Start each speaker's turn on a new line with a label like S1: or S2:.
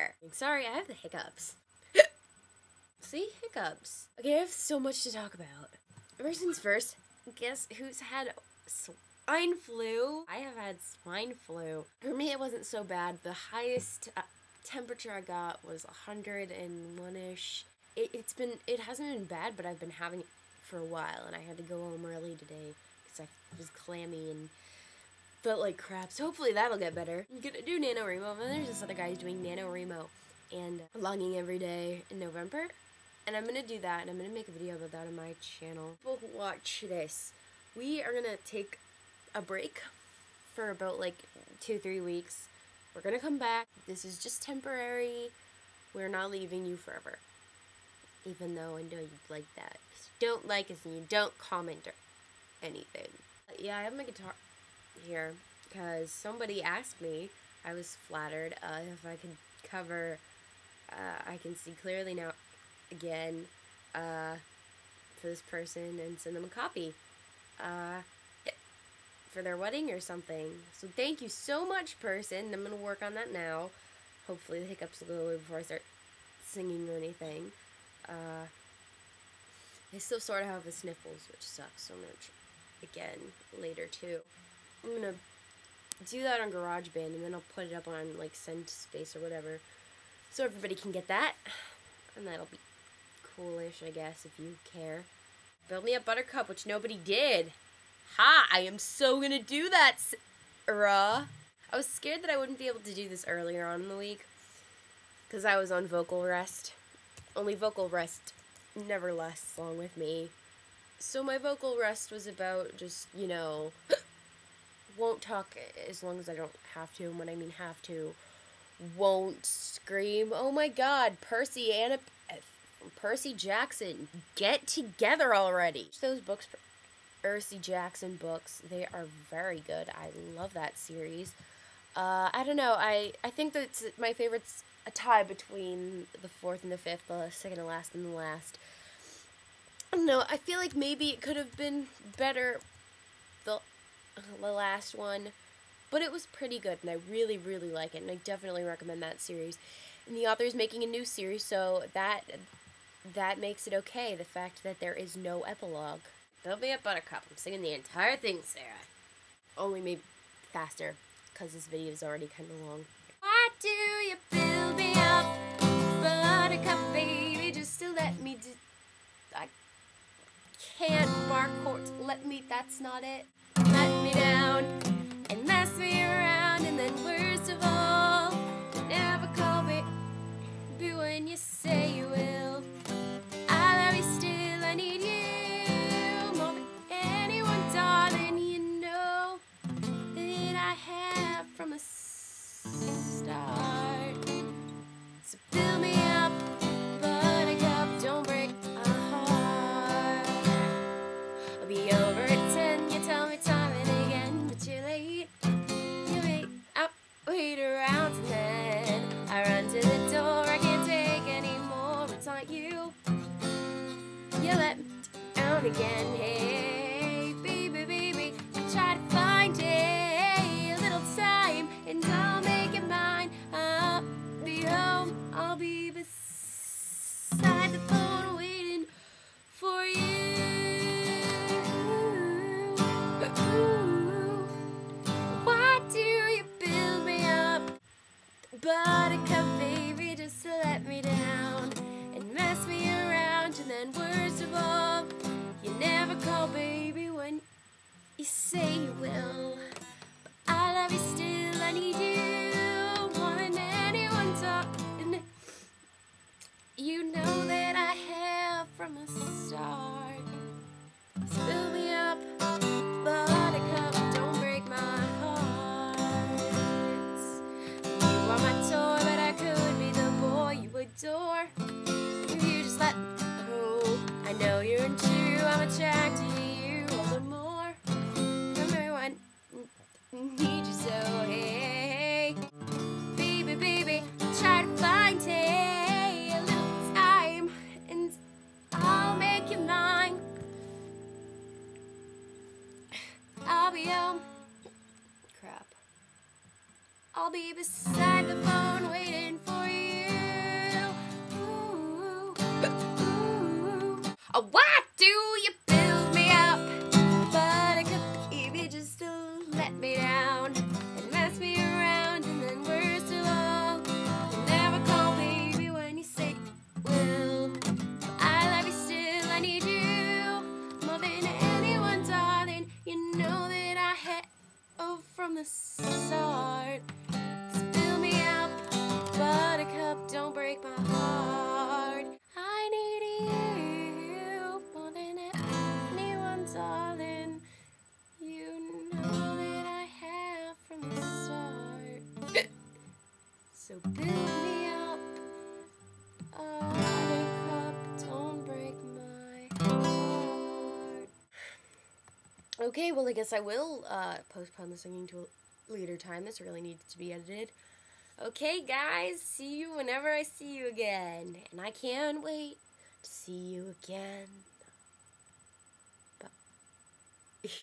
S1: there. Sorry, I have the hiccups. See? Hiccups. Okay, I have so much to talk about. First things first, guess who's had swine flu? I have had swine flu. For me, it wasn't so bad. The highest temperature I got was 101-ish. It hasn't been bad, but I've been having it for a while, and I had to go home early today because I was clammy and felt like crap. So hopefully that'll get better. I'm gonna do NaNoWriMo, and there's this other guy who's doing NaNoWriMo and logging every day in November. And I'm gonna do that, and I'm gonna make a video about that on my channel. People who watch this, we are gonna take a break for about like 2-3 weeks. We're gonna come back. This is just temporary. We're not leaving you forever. Even though I know you'd like that. If you don't like us and you don't comment or anything. Yeah, I have my guitar here because somebody asked me. I was flattered if I could cover I Can See Clearly Now again for this person and send them a copy for their wedding or something. So thank you so much, person. I'm gonna work on that now. Hopefully the hiccups will go away before I start singing or anything. I still sort of have the sniffles, which sucks so much. Again later too. I'm gonna do that on GarageBand, and then I'll put it up on like SendSpace or whatever, so everybody can get that, and that'll be coolish, I guess, if you care. Build me a Buttercup, which nobody did. Ha! I am so gonna do that, Sarah. I was scared that I wouldn't be able to do this earlier on in the week, because I was on vocal rest. Only vocal rest never lasts long with me. So my vocal rest was about just, you know, won't talk as long as I don't have to, and when I mean have to, won't scream, oh my god, Percy Jackson, get together already. Those books, Percy Jackson books, they are very good. I love that series. I don't know, I think that's my favorite's a tie between the 4th and the 5th, the second to last and the last. I don't know, I feel like maybe it could have been better, the last one, but it was pretty good, and I really, really like it, and I definitely recommend that series. And the author is making a new series, so that makes it okay, the fact that there is no epilogue. Build me a Buttercup. I'm singing the entire thing, Sarah. Only maybe faster, because this video is already kind of long. Why do you build me up, Buttercup, baby, just to let me do... I can't bark chords. Let me... That's not it. Let me down and mess me around, and then worst of all, never call me when you say you will. I love you still, I need you more than anyone, darling. You know that I have from the start. So build me up, Buttercup, don't break my heart. I'll be over at 10, you tell me time and again, but you're late. You wait up, wait around, and then I run to the door. I can't take anymore. It's not you. You let me down again. Hey, baby, baby, I try to find a little time, and I'll make it mine. I'll be home. I'll be beside the phone waiting for you. Why do you build me up, Buttercup, baby, just to let me down and mess me around, and then worst of all, you never call, baby, when you say you will. But I love you still, I need you more than anyone talking. You know that I have from the start. So build me up, Buttercup, don't break my heart. You are my toy, but I could be the boy you adore if you just let me go. I know you're untrue, I'm attracted to you all the more. Everyone need you so, hey, baby, baby, try to find a little time, and I'll make you mine. I'll be crap. I'll be beside the phone waiting for you. the start. Spill me out, buttercup, don't break my heart. I need you more than anyone, darling. You know that I have from the start. So build me up, buttercup, don't break my heart. Okay, well, I guess I will postpone the singing to a later time. This really needs to be edited. Okay, guys, see you whenever I see you again. And I can't wait to see you again.